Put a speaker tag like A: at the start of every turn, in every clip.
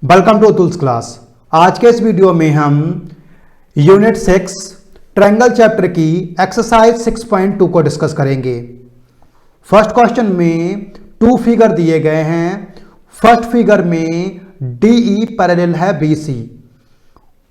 A: Welcome to Atul's class. आज के इस वीडियो में हम यूनिट 6 ट्रायंगल चैप्टर की एक्सरसाइज 6.2 को डिस्कस करेंगे। फर्स्ट क्वेश्चन में 2 फिगर दिए गए हैं। फर्स्ट फिगर में DE पैरेलल है BC,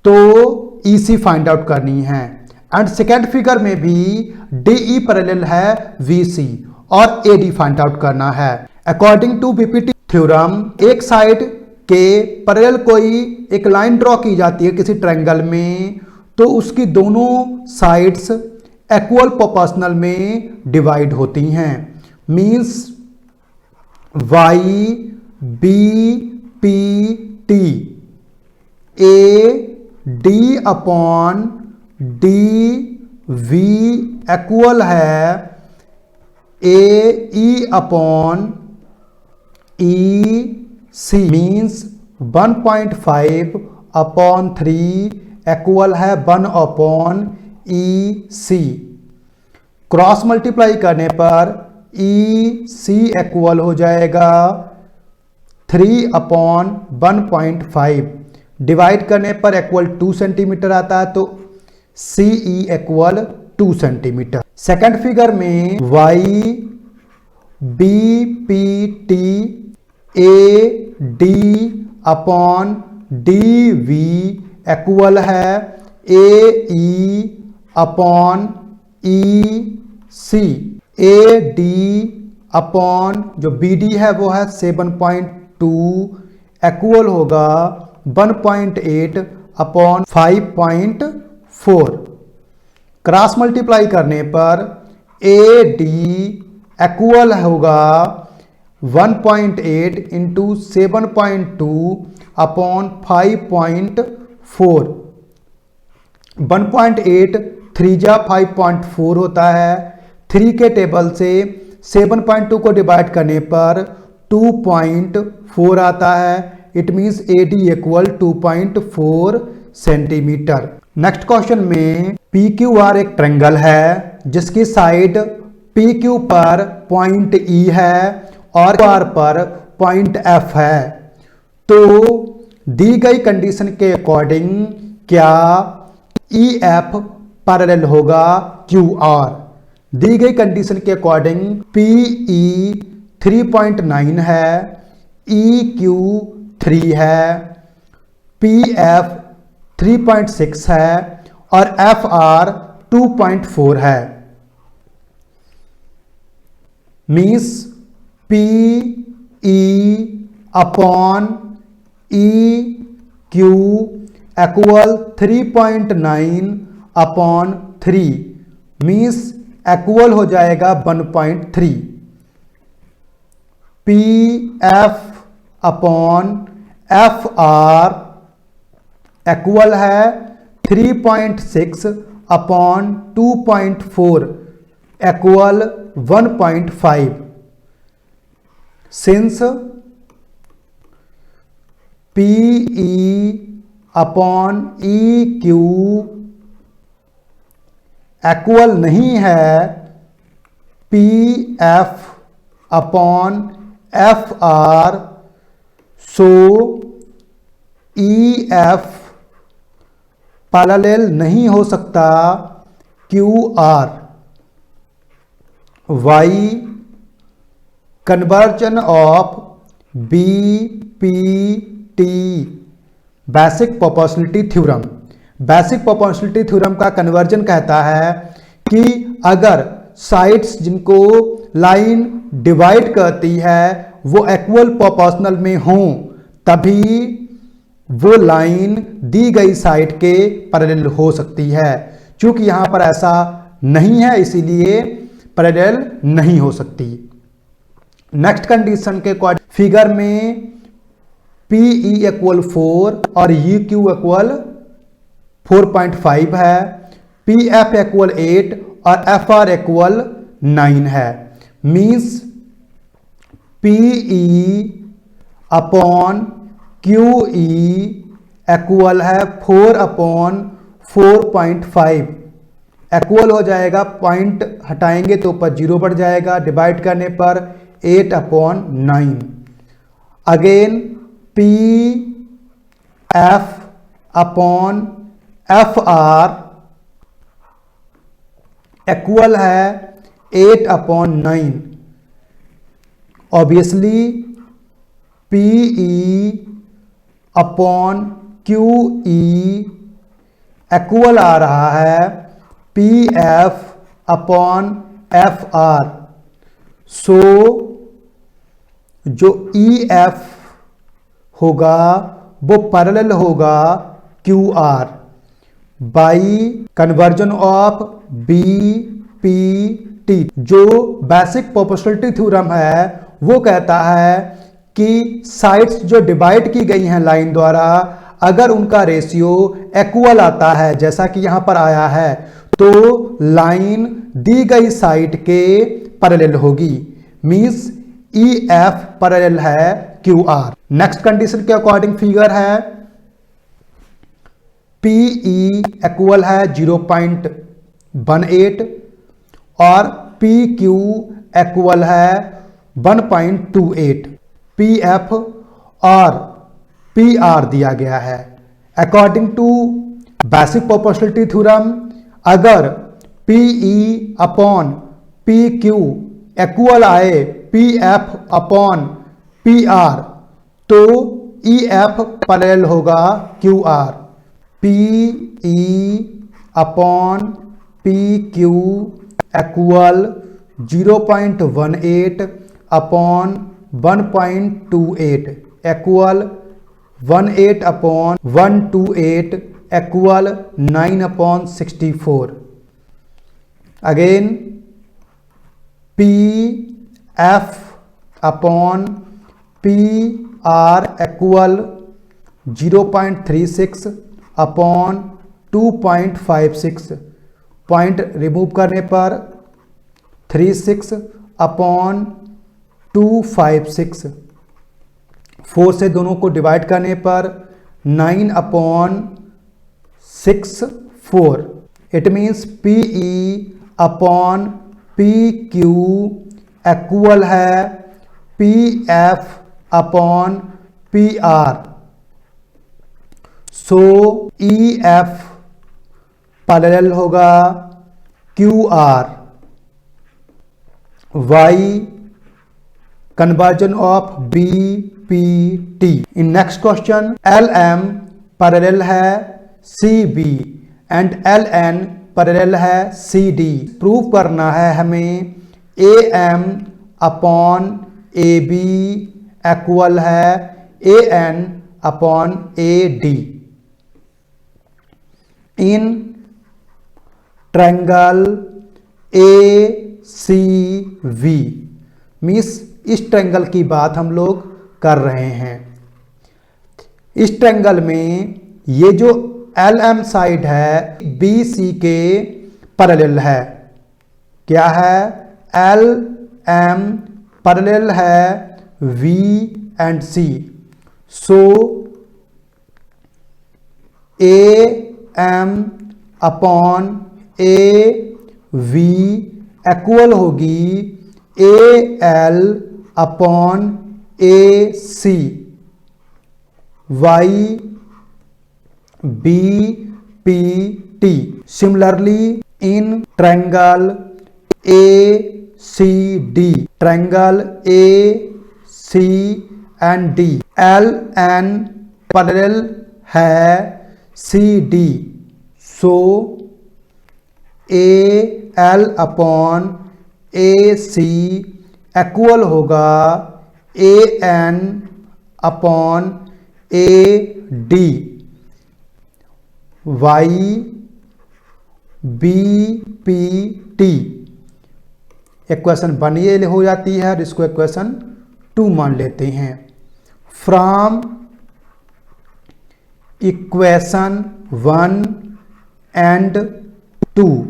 A: तो EC फाइंड आउट करनी है। एंड सेकेंड फिगर में भी DE पैरेलल है VC और AD फाइंड आउट करना है। अकॉर्डिंग टू BPT थ्योरम, एक साइड के पैरेलल कोई एक लाइन ड्रॉ की जाती है किसी ट्रायंगल में, तो उसकी दोनों साइड्स इक्वल प्रोपोर्शनल में डिवाइड होती हैं। Means YBPT AD upon DV equal है AE upon EC, means 1.5 upon 3 equal है 1 अपॉन EC। क्रॉस मल्टीप्लाई करने पर EC इक्वल हो जाएगा 3 अपॉन 1.5, डिवाइड करने पर इक्वल 2 सेंटीमीटर आता है, तो CE equal 2 centimetre. Second figure में YBPT AD upon DV equal है AE upon EC। AD upon जो BD है वो है 7.2 इक्वल होगा 1.8 अपॉन 5.4। क्रॉस मल्टीप्लाई करने पर AD इक्वल होगा 1.8 इंटू 7.2 अपॉन 5.4। 1.8 3 जा 5.4 होता है। 3 के टेबल से 7.2 को डिवाइड करने पर 2.4 आता है। It means AD equal 2.4 centimetre. Next question में PQR एक ट्रायंगल है जिसकी साइड PQ पर पॉइंट E है और QR पर पॉइंट F है। तो दी गई कंडीशन के अकॉर्डिंग क्या EF पैरेलल होगा QR? दी गई कंडीशन के अकॉर्डिंग PE 3.9 है, EQ 3 है, PF 3.6 है और FR 2.4 है। Means PE upon EQ equal 3.9 upon 3, means equal हो जाएगा 1.3। PF अपॉन FR इक्वल है 3.6 upon 2.4 equal 1.5। Since PE upon EQ equal नहीं है PF अपॉन FR, सो EF पैरेलल नहीं हो सकता QR। Y conversion of BPT basic proportionality theorem. Basic proportionality theorem का conversion कहता है कि अगर साइड्स जिनको लाइन डिवाइड करती है वो इक्वल प्रोपोर्शनल में हों, तभी वो लाइन दी गई साइड के पैरेलल हो सकती है। क्योंकि यहां पर ऐसा नहीं है, इसीलिए पैरेलल नहीं हो सकती। नेक्स्ट कंडीशन के अकॉर्डिंग फिगर में PE इक्वल 4 और EQ इक्वल 4.5 है, PF इक्वल 8 और FR इक्वल 9 है। Means PE upon QE equal है 4 अपॉन 4.5, इक्वल हो जाएगा, पॉइंट हटाएंगे तो ऊपर 0 बढ़ जाएगा, डिवाइड करने पर 8/9। Again F upon F R equal है 8/9। Obviously PE upon QE equal आ रहा है PF अपॉन FR। सो जो EF होगा वो पैरेलल होगा QR by conversion of BPT। जो बेसिक प्रोपोर्शनलिटी थ्योरम है वो कहता है कि साइड्स जो डिवाइड की गई हैं लाइन द्वारा, अगर उनका रेशियो इक्वल आता है जैसा कि यहां पर आया है, तो लाइन दी गई साइड के पैरेलल होगी। मींस EF पैरेलल है QR। नेक्स्ट कंडीशन के अकॉर्डिंग फिगर है PE इक्वल है 0.18 और PQ इक्वल है 1.28। PF और PR दिया गया है। According to basic proportionality theorem, अगर PE अपॉन PQ इक्वल आए PF अपॉन PR, तो EF पैरेलल होगा QR। PE upon PQ equal 0.18 upon 1.28 equal 18/128 equal 9/64। Again PF upon PR equal 0.36 upon 2.56। Point remove करने पर 36 upon 256। 4 से दोनों को divide करने पर 9/64। It means PE upon PQ equal है PF अपॉन PR। सो EF पैरेलल होगा QR। Y conversion of BPT। in next question LM parallel है CB एंड LN पैरेलल है CD। प्रूव करना है हमें AM अपॉन AB इक्वल है AN upon AD। In triangle ACV means इस triangle की बात हम लोग कर रहे हैं। इस ट्रायंगल में ये जो LM साइड है BC के पैरेलल है। क्या है? LM पैरेलल है V and C। So AM upon AV equal होगी AL upon AC। YBPT। Similarly in triangle ACD, triangle AC and D, LN parallel है CD। सो AL अपॉन AC इक्वल होगा AN upon AD। YBPT equation 1 ये हो जाती है और इसको equation 2 मान लेते हैं। फ्रॉम इक्वेशन 1 एंड 2,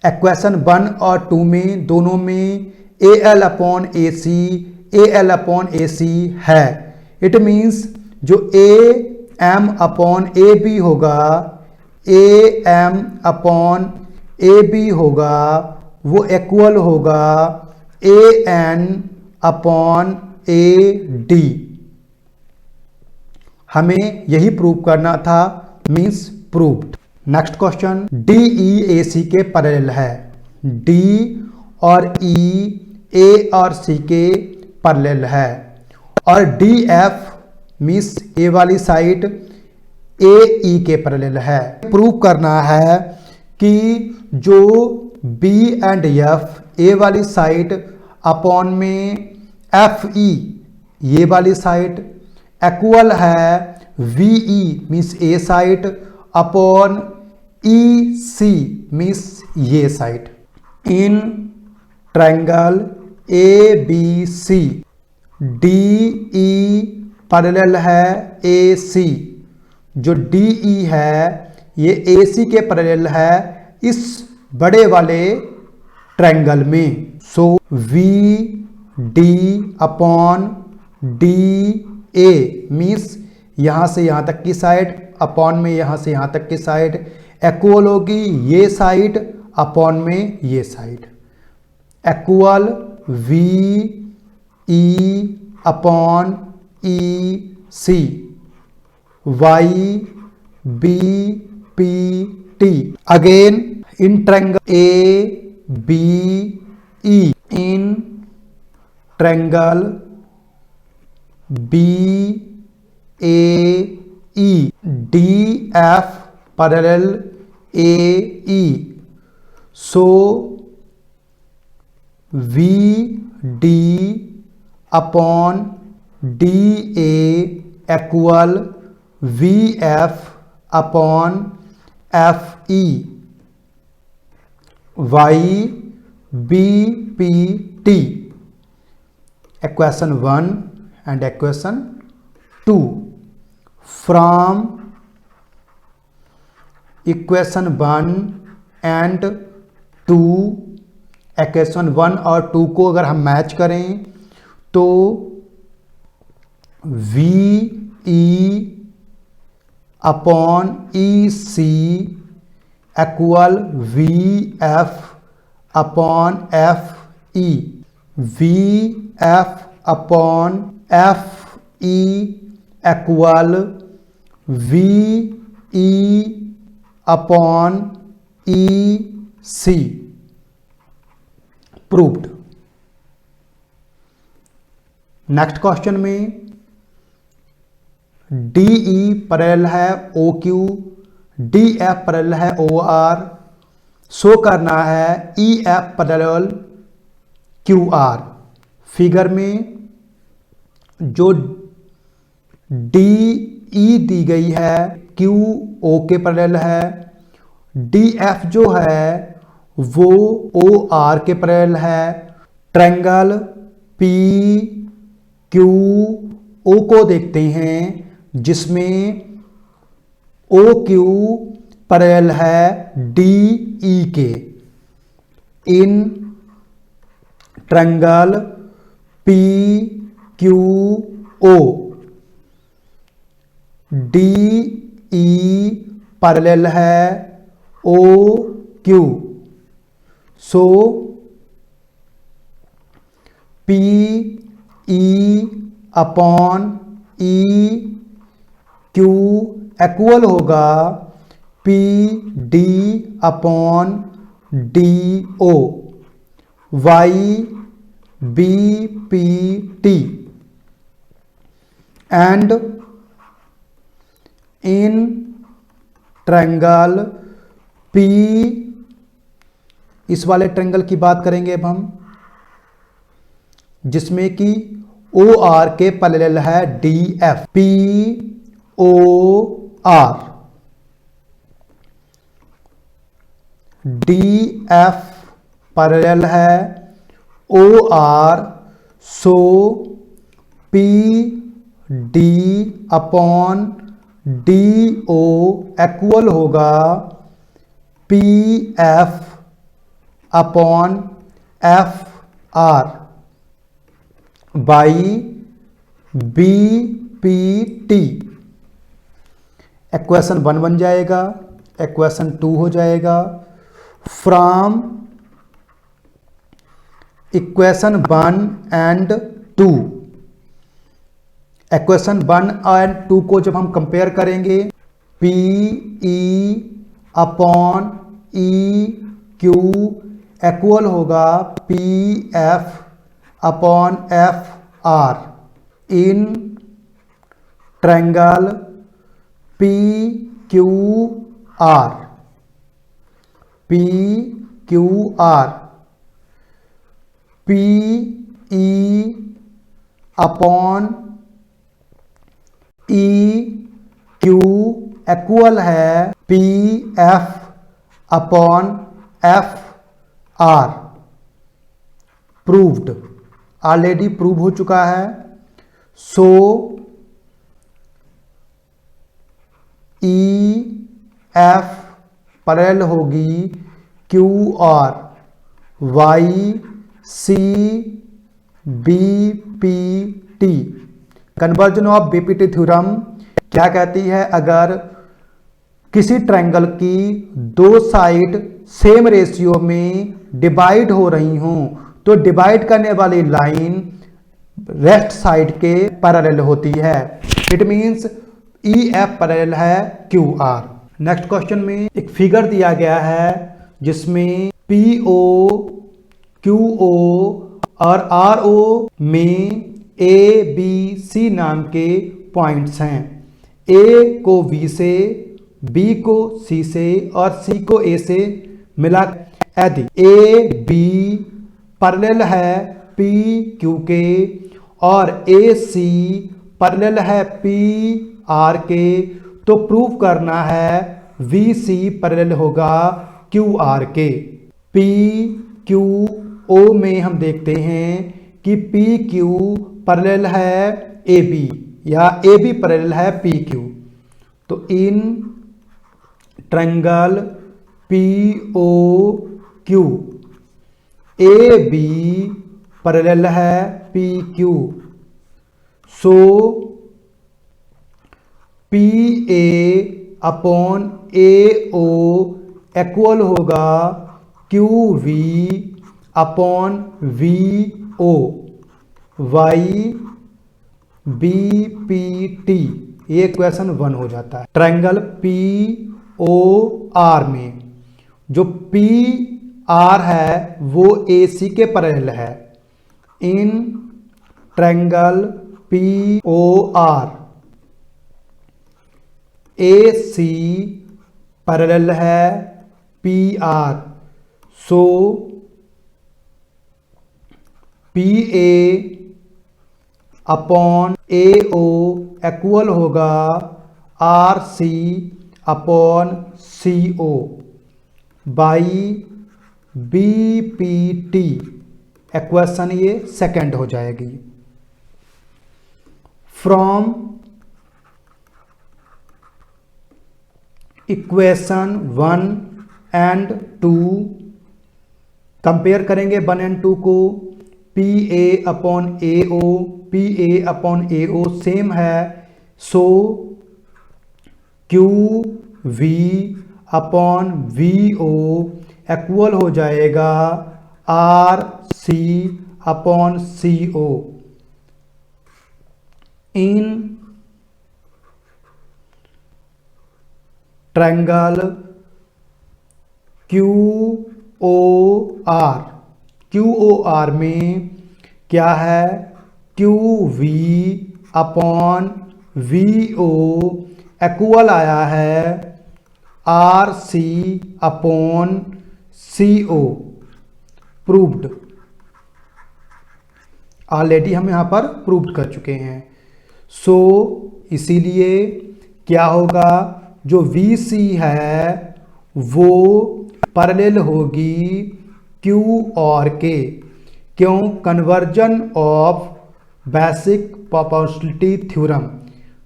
A: इक्वेशन 1 और 2 में दोनों में AL अपॉन AC है। इट मीन्स जो AM अपॉन AB होगा, AM अपॉन AB होगा, वो इक्वल होगा AN अपॉन AD। हमें यही प्रूव करना था, means proved. Next question, D E A C के पैरेलल है। डी और ई ए और सी के पैरेलल है और डी एफ मीन्स ए वाली साइड ए ई के पैरेलल है। प्रूव करना है कि जो बी एंड एफ ए वाली साइड अपॉन में एफ ई ये वाली साइड इक्वल है V E means A side upon E C means ये side. In triangle A B C D E parallel है ए सी। जो डी ई है ये ए सी के पैरेलल है इस बड़े वाले ट्रायंगल में। So V D upon D A means यहां से यहां तक की साइड अपॉन में यहां से यहां तक की साइड इक्वल होगी ये साइड अपॉन में ये side equal V E upon E C by B P T. Again in triangle A B E in triangle B A E D F parallel A E. So V D upon D A equal V F upon F E by B P T. Equation 1 and equation 2 from equation 1 and 2 equation 1 और 2 को अगर हम match करें तो V E upon E C equal V F upon F E. V F upon F E equal V E upon E C. Proved. Next question में D E parallel है O Q, D F parallel है O R. Show करना है E F parallel Q R. Figure में जो D E दी गई है Q O के पैरेलल है, डी एफ जो है वो ओ आर के पैरेलल है। ट्रायंगल पी क्यू ओ को देखते हैं जिसमें ओ क्यू पैरेलल है डी ई के। In triangle P Q O D E parallel है O Q. So P E upon E Q equal होगा P D upon D O by B P T. And in triangle P, इस वाले triangle की बात करेंगे अब हम जिसमें कि ओ आर के पैरेलल है D F. P O R D F parallel है O R. So P D upon D O equal होगा P F upon F R by B P T. Equation 1 बन जाएगा, इक्वेशन 2 हो जाएगा। From equation 1 and 2 equation 1 and 2 को जब हम compare करेंगे, P E upon E Q equal होगा P F upon F are in triangle P Q R. P Q R P E upon E Q equal है P F upon F R. Proved, already prove हो चुका है। So E F parallel होगी Q R, by C B P T. Conversion of BPT theorem क्या कहती है? अगर किसी ट्रायंगल की दो साइड सेम रेशियो में डिवाइड हो रही हों तो डिवाइड करने वाली लाइन लेफ्ट साइड के पैरेलल होती है। It means E F parallel है क्यू आर। नेक्स्ट क्वेश्चन में एक फिगर दिया गया है जिसमें पी ओ क्यू ओ और आर ओ में ए बी सी नाम के पॉइंट्स हैं। ए को बी से, बी को सी से और सी को ए से मिला। यदि ए बी पैरेलल है पी क्यू के और ए सी पैरेलल है पी आर के, तो प्रूव करना है वी सी पैरेलल होगा क्यू आर के। पी क्यू ओ में हम देखते हैं कि पी क्यू पैरेलल है ए बी या ए बी पैरेलल है पी क्यू। तो in triangle P O Q A B parallel है P Q. So P A upon A O equal होगा Q V upon V O, by B P T. ये question 1 हो जाता है। Triangle P O R में जो P R है वो ए सी के पैरेलल है। In triangle P O R A C parallel है P R. So P A upon A O equal होगा R C upon C O by B P T. Equation ये second हो जाएगी। From equation 1 and 2 compare करेंगे 1 and 2 को। P A upon A O, P A upon A O same है। So Q V upon V O equal हो जाएगा R C upon C O. In triangle Q O R, Q O R में क्या है? Q V upon V O equal आया है R C upon C O. Proved, already हम यहां पर प्रूव्ड कर चुके हैं। सो इसीलिए क्या होगा? जो वी सी है वो पैरेलल होगी क्यू आर के। क्यों? Conversion of basic proportionality theorem.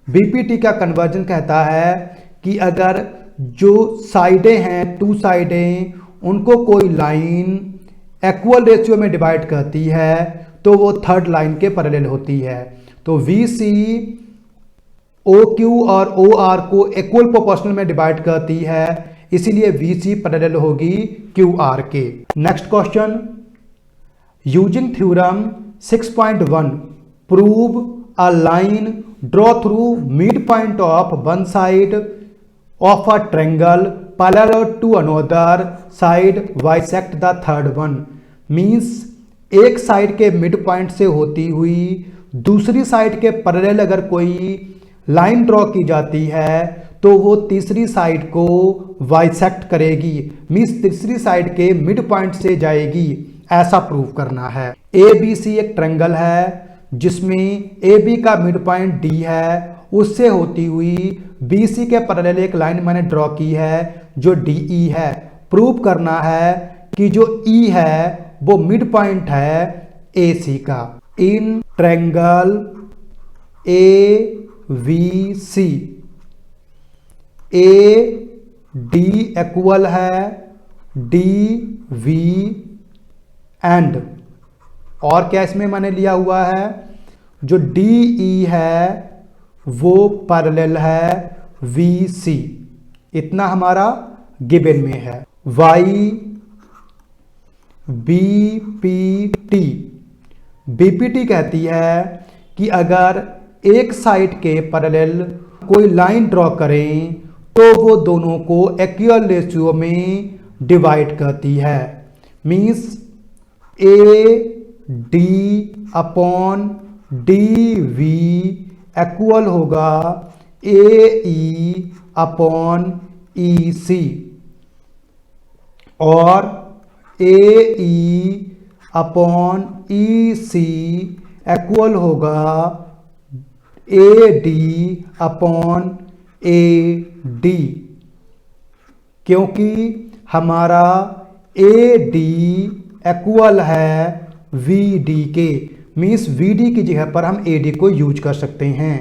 A: BPT का कन्वर्जन कहता है कि अगर जो साइडें हैं, टू साइडें, उनको कोई लाइन इक्वल रेशियो में डिवाइड करती है तो वो थर्ड लाइन के पैरेलल होती है। तो वी सी ओ क्यू और ओ आर को इक्वल प्रोपोर्शनल में डिवाइड करती है, इसीलिए वी सी पैरेलल होगी क्यू आर के। Next question, using theorem 6.1 prove a line draw through midpoint of one side of a triangle parallel to another side bisect the third one। Means एक side के mid point से होती हुई दूसरी side के parallel अगर कोई लाइन ड्रॉ की जाती है तो वो तीसरी साइड को बाइसेक्ट करेगी, मीन्स तीसरी साइड के मिड पॉइंट से जाएगी, ऐसा प्रूव करना है। ए बी सी एक ट्रायंगल है जिसमें ए बी का मिड पॉइंट डी है, उससे होती हुई बी सी के पैरेलल एक लाइन मैंने ड्रॉ की है जो डी ई है। प्रूव करना है कि जो ई है वो मिड पॉइंट है ए सी का। In triangle A V C A D equal है डी वी एंड, और क्या इसमें मैंने लिया हुआ है, जो डी ई है वो पैरेलल है वी सी, इतना हमारा गिवन में है। By B P T, BPT कहती है कि अगर एक साइड के पैरेलल कोई लाइन ड्रॉ करें तो वो दोनों को इक्वल रेशियो में डिवाइड करती है। Means A D upon D V equal होगा ए ई अपॉन ई सी, और ए E upon E C equal होगा A D upon A D, क्योंकि हमारा ए डी इक्वल है वी डी के। मीन्स वी डी की जगह पर हम ए डी को यूज कर सकते हैं।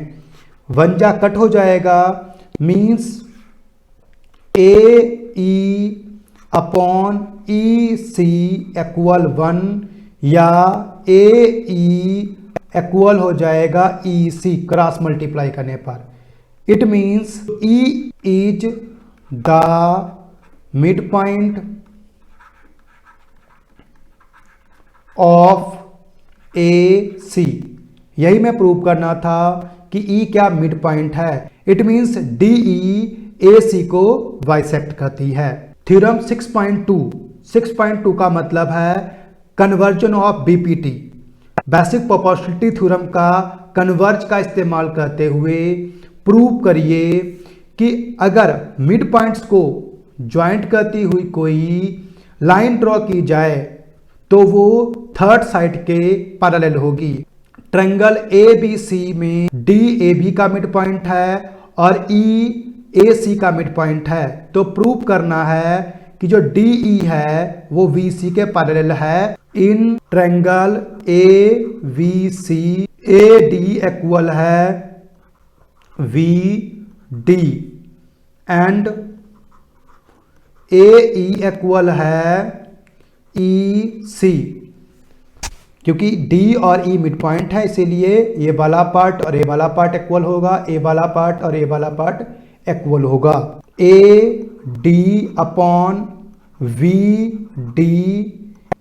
A: वन जा कट हो जाएगा, means A E upon E C equal 1 या ए ई इक्वल हो जाएगा ई सी क्रॉस मल्टीप्लाई करने पर। It means E is the midpoint of A C. यही मैं प्रूव करना था कि ई क्या मिड पॉइंट है। It means D E A C को बाइसेक्ट करती है। थ्योरम 6.2 का मतलब है conversion of BPT. Basic proportionality theorem का कन्वर्ज का इस्तेमाल करते हुए प्रूव करिए कि अगर मिड पॉइंट्स को ज्वाइंट करती हुई कोई लाइन ड्रॉ की जाए तो वो थर्ड साइड के पैरेलल होगी। ट्रायंगल ए बी सी में डी ए बी का मिड पॉइंट है और ई ए सी का मिड पॉइंट है, तो प्रूव करना है कि जो डी ई है वो वी सी के पैरेलल है। In triangle A V C A D equal है V D and A E equal है ई सी। क्योंकि D और E मिड पॉइंट है इसीलिए ये वाला पार्ट और ये वाला पार्ट इक्वल होगा, ए वाला पार्ट और ये वाला पार्ट इक्वल होगा। A D upon V D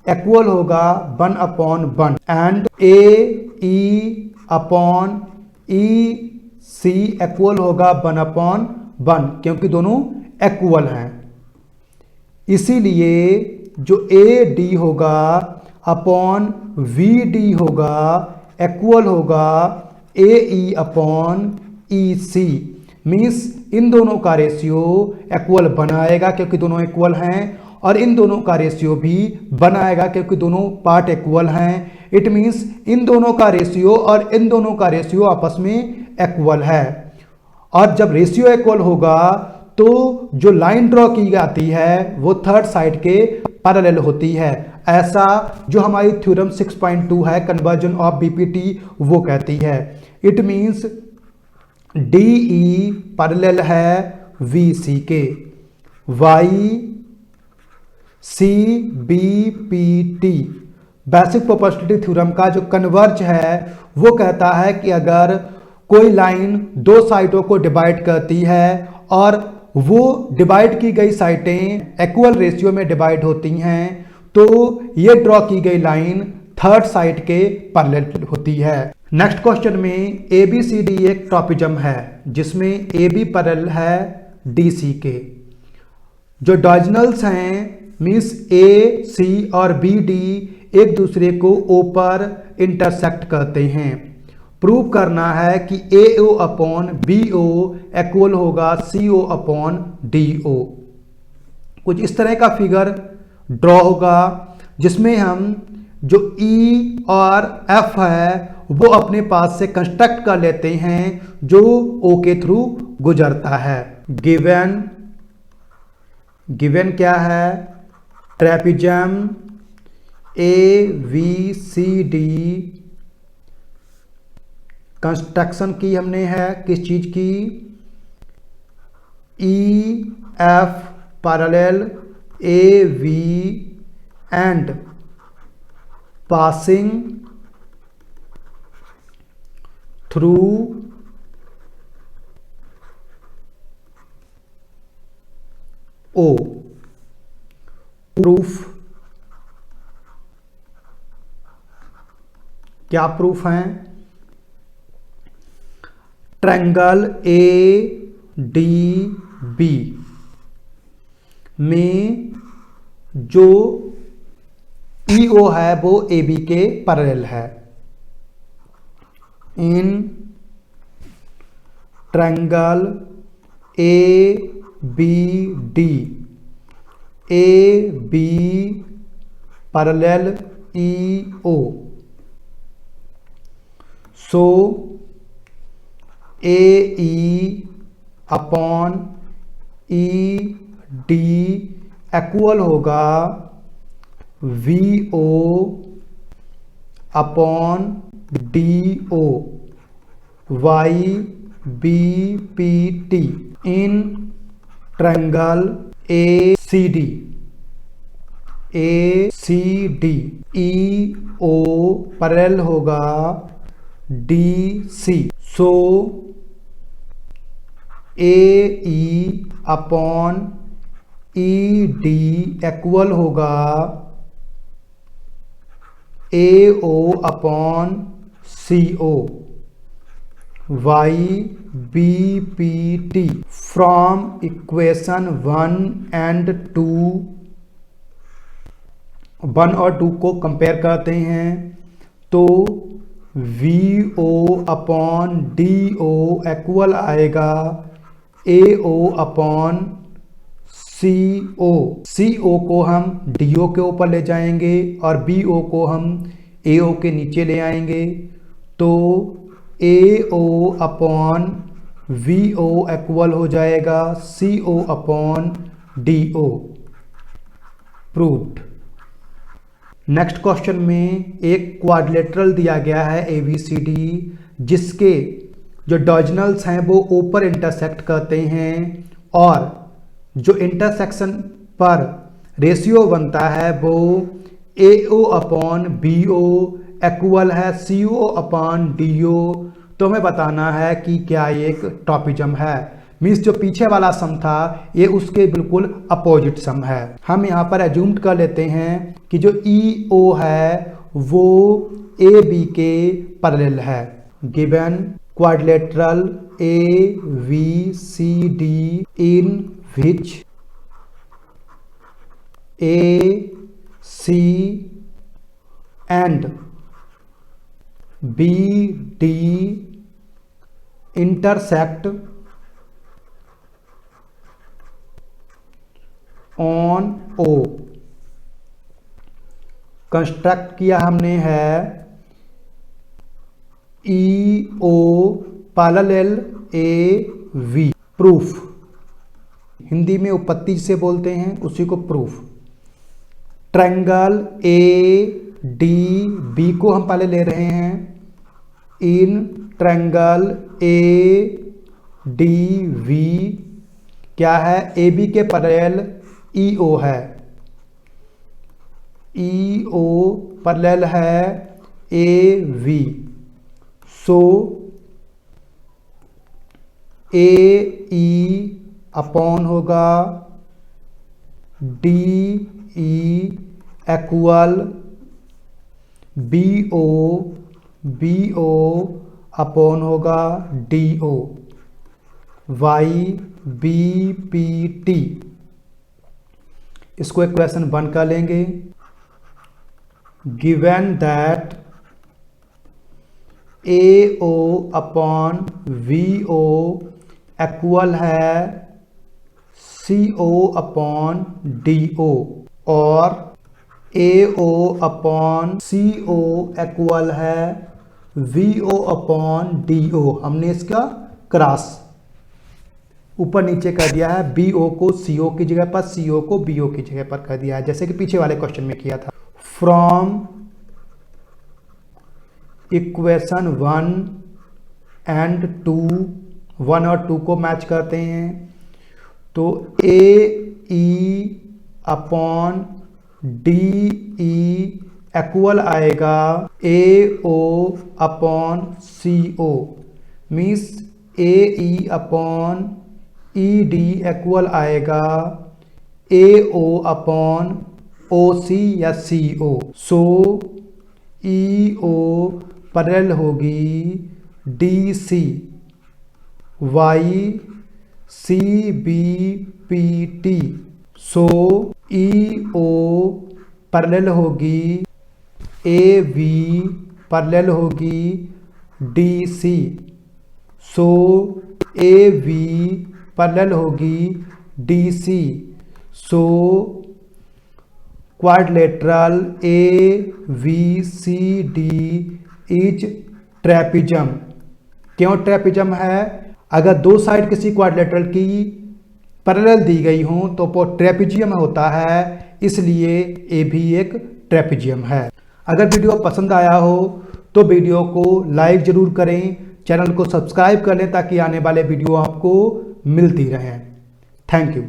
A: equal होगा 1 upon 1 and A E upon E C equal होगा 1 अपॉन 1, क्योंकि दोनों इक्वल हैं। इसीलिए जो ए डी होगा अपॉन वी डी होगा इक्वल होगा A E upon E C. Means in दोनों का रेशियो इक्वल बनाएगा क्योंकि दोनों इक्वल हैं, और इन दोनों का रेशियो भी बनाएगा क्योंकि दोनों पार्ट इक्वल हैं। इट मीन्स इन दोनों का रेशियो और इन दोनों का रेशियो आपस में इक्वल है, और जब रेशियो इक्वल होगा तो जो लाइन ड्रॉ की जाती है वो थर्ड साइड के पैरेलल होती है। ऐसा जो हमारी थ्योरम 6.2 है कन्वर्जन ऑफ बीपीटी वो कहती है। It means D E parallel है वी सी के। By C B P T basic proportionality theorem का जो कन्वर्ज है वो कहता है कि अगर कोई लाइन दो साइडों को डिवाइड करती है और वो डिवाइड की गई साइटें इक्वल रेशियो में डिवाइड होती हैं तो ये ड्रॉ की गई लाइन थर्ड साइड के पैरेलल होती है। नेक्स्ट क्वेश्चन में ए बी सी डी एक ट्रॉपिज्म है जिसमें ए बी पैरेलल है डी सी के। जो डायगोनल्स हैं मीन्स ए सी और बी डी एक दूसरे को ओ पर इंटरसेक्ट करते हैं। प्रूव करना है कि A O upon B O equal होगा सी ओ अपॉन डी ओ। कुछ इस तरह का फिगर ड्रॉ होगा जिसमें हम जो ई और एफ है वो अपने पास से कंस्ट्रक्ट कर लेते हैं जो ओ के थ्रू गुजरता है। गिवन क्या है? Trapezium A V C D construction की हमने है किस चीज की? E F parallel A V and passing through O. Proof क्या प्रूफ है? ट्रायंगल ए डी बी में जो ई ओ है वो ए बी के पैरेलल है। In triangle A B D A B parallel E O so A E upon E D equal होगा V O upon D O by B P T. In triangle A C D E O parallel होगा D C. So A E upon E D equal होगा A O upon C O by B P T. From equation 1 and 2 1 और 2 को compare करते हैं तो V O upon D O equal आएगा A O upon C ओ। सी ओ को हम D O के ऊपर ले जाएंगे और बी ओ को हम ए ओ के नीचे ले आएंगे तो A O upon V O equal हो जाएगा C O upon D O. Proved. Next question में एक क्वाड्रिलेटरल दिया गया है ए बी सी डी जिसके जो डायगोनल्स हैं वो ऊपर इंटरसेक्ट करते हैं और जो इंटरसेक्शन पर रेशियो बनता है वो A O upon B O equal है सी ओ अपॉन डी ओ। तो हमें बताना है कि क्या ये एक ट्रॉपिज्म है। मीन्स जो पीछे वाला सम था ये उसके बिल्कुल अपोजिट सम है। हम यहाँ पर एज्यूम कर लेते हैं कि जो ई ओ है वो ए बी के पैरेलल है। Given quadrilateral A V C D in which A C and B D intersect on O. Construct किया हमने है E O parallel A V. Proof Hindi में उपपत्ति से बोलते हैं उसी को proof. Triangle A D B को हम पहले ले रहे हैं। In triangle A D V क्या है? ए बी के पैरेलल ई ओ है। ई ओ पैरेलल है A V. So A E upon होगा D E equal B O upon होगा D O, by B P T, इसको equation 1 का लेंगे। Given that A O upon V O equal है C O upon D O, और A O upon C O equal है V O upon D O. हमने इसका cross ऊपर नीचे कर दिया है, बी ओ को सी ओ की जगह पर, सी ओ को बी ओ की जगह पर कर दिया है, जैसे कि पीछे वाले क्वेश्चन में किया था। फ्रॉम इक्वेशन 1 एंड 2, 1 और 2 को मैच करते हैं, तो A E upon D E equal आएगा A O upon C O, means A E upon E D equal आएगा A O upon O C या C O. So E O parallel होगी D C, by C B P T. So E O parallel होगी A V parallel होगी D C. So A V parallel होगी D C. So quadrilateral A V C D is ट्रेपिजम। क्यों ट्रेपिजम है? अगर दो side किसी quadrilateral की parallel दी गई हों तो वो ट्रेपिजियम होता है, इसलिए ए भी एक ट्रेपिजियम है। अगर वीडियो पसंद आया हो तो वीडियो को लाइक जरूर करें, चैनल को सब्सक्राइब कर लें ताकि आने वाले वीडियो आपको मिलती रहें। Thank you.